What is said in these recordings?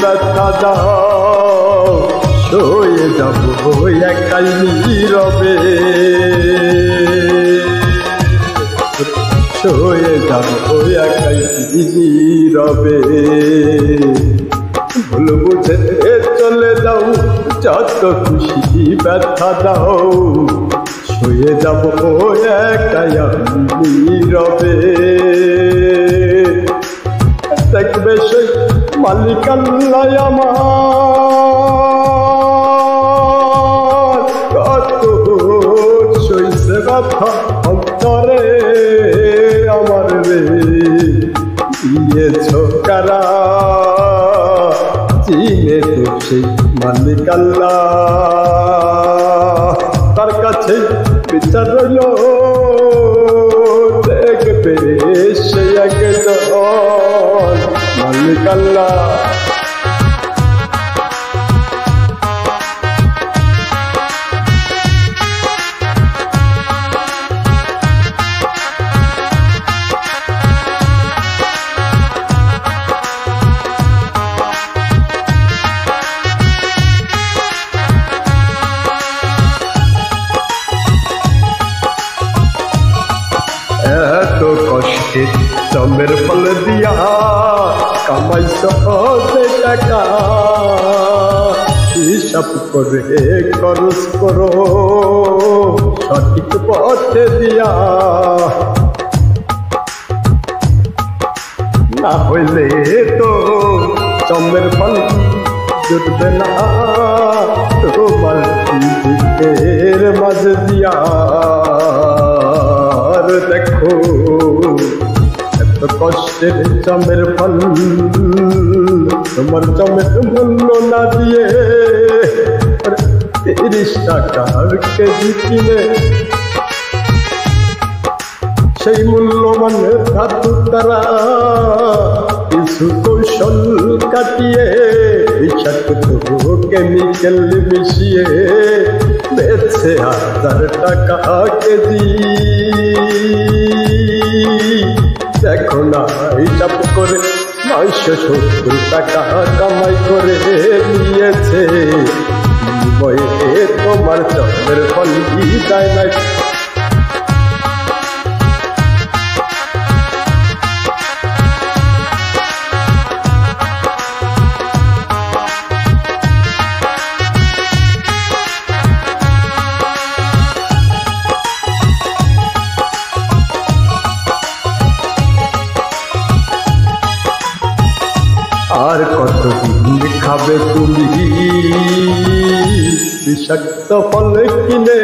ব্যথা দাও সয়ে যাব একাই নীরবে সয়ে যাব একাই নীরবে ভুল বুঝে চলে যাও যত খুশি ব্যথা দাও সয়ে যাব একাই নীরবে দেখবে সেই মালিক আল্লাহ আমার কত সইছে ব্যথা অন্তরে আমার রে দিয়েছ কারা চিনে তো সেই মালিক আল্লাহ তার কাছে বিচার রইল দেখবে সে একজন মালিক আল্লাহ এত কষ্টে জমের ফল দিয়া কামাইছ টাকা হিসাব করে খরচ করো সঠিক পথে দিয়া না হইলে তো জমের ফল জুটবে না তোমার দিকের মাঝে দিয়া দেখো এত কষ্টের জমের ফল তোমার জমের মূল্য না দিয়ে 30 টাকার কেজি কিনে সেই মূল্যবান ধাতু তারা কিছু কৌশল কাটিয়ে বিষাক্ত কেমিক্যাল মিশিয়ে বেচে 1000 টাকা কেজি দেখো না হিসাব করে 970 টাকা কামাই করে নিয়েছে তোমার জমের ফল যায় না আর কতদিন খাবে তুমি বিষাক্ত ফল কিনে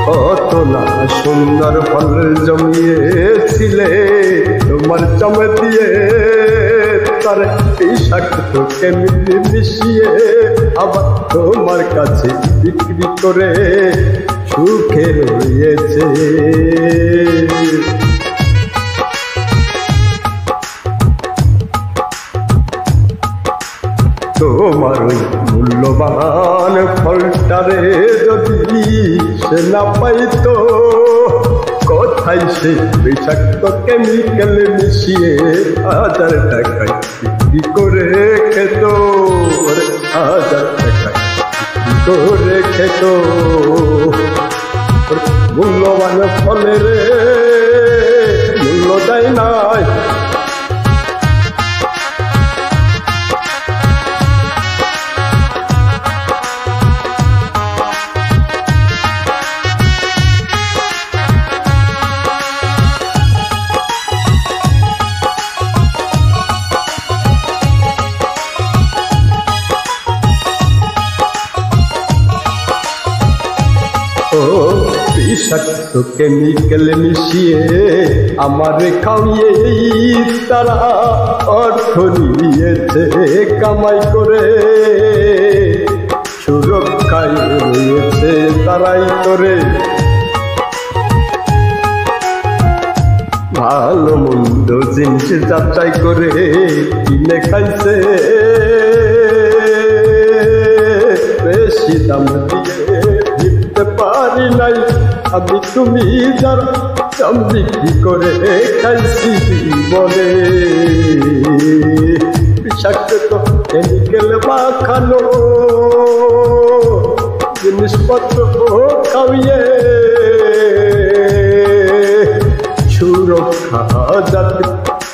কত না সুন্দর ফল জমিয়েছিলে তোমার জমে দিয়ে তার বিষাক্ত কেমিক্যাল মিশিয়ে আবার তোমার কাছে বিক্রি করে সুখে রয়েছে তোমার ওই মূল্যবান ফলটারে যদি সে না পাইতো কোথায় সে বিষাক্ত কেমিক্যাল মিশিয়ে 1000 টাকায় বিক্রি করে খেত 1000 টাকায় বিক্রি করে খেত মূল্যবান ফলের মূল্য দেয় নাই বিষাক্ত কেমিক্যাল মিশিয়ে আমার খাইয়ে তারা অর্থ নিয়েছে কামাই করে সুরক্ষায় রয়েছে তারাই করে ভালো মন্দ জিনিস যাচাই করে কিনে খাইছে বেশি দাম দিয়ে দিতে পারি নাই আমি তুমি যারা দাম বিক্রি করে খাইছি বলে বিষাক্ত কেমিক্যাল মাখানো জিনিসপত্র খাওয়িয়ে সুরক্ষা যাতে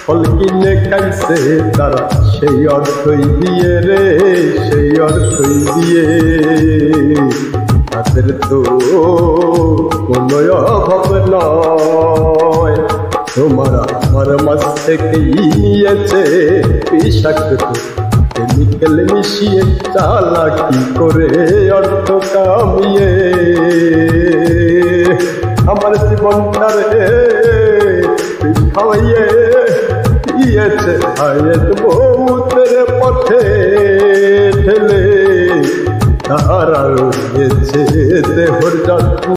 ফল কিনে খাইছে তারা সেই অর্থই দিয়ে রে সেই অর্থই দিয়ে তাদের তো কোনো অভাব নয় তোমার আমার মাছ থেকেই নিয়েছে বিষাক্ত কেমিক্যাল মিশিয়ে চালাকি করে অর্থ কামিয়ে আমার জীবনটারে খাওয়াইয়ে দিয়েছে হায়াত মৌতের পথে ঠেলে তারা রয়েছে দেহর যত্ন